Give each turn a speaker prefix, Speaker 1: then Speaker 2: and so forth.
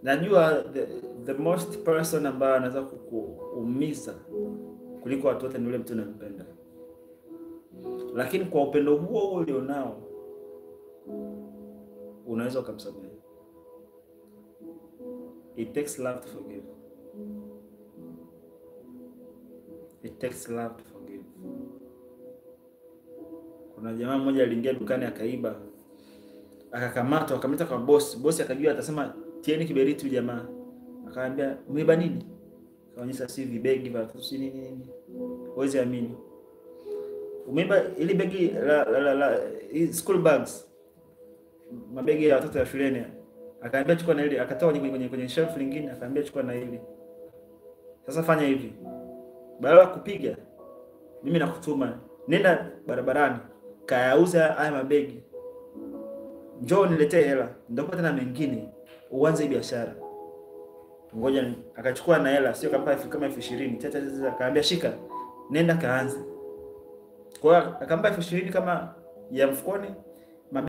Speaker 1: Najua the most person ambaye anaweza kukuumiza kuliko watu wote ni yule mtu unampenda. Lakini kwa upendo huo ulionao unaweza kumsamehe. It takes love to forgive. It takes love to forgive. Kuna jamaa mmoja aliingia dukani akaiba. Akakamatwa, akamleta kwa boss. Boss akajua atasema tieni kiberiti jamaa. Akaambia, "Umeiba nini?" Akaonyesha si vibegi vya watoto si nini. Huwezi amini. Umeiba ile begi la school bags. Mabegi ya watoto ya shuleni. Akaambia chukua na ile, akatoa kwenye shelf lingine, akaambia chukua na ile. Sasa fanya hivi. Badala ya kupiga, mimi nakutuma, nenda barabarani, kayauza haya mabegi. Njoo niletee hela, nitakupa tena mengine, uanze biashara. Ngoja akachukua na hela, sio kama 20,000, chacha akaambia shika, nenda kaanze. Kwa hiyo akampa 20,000 kama ya mfukoni,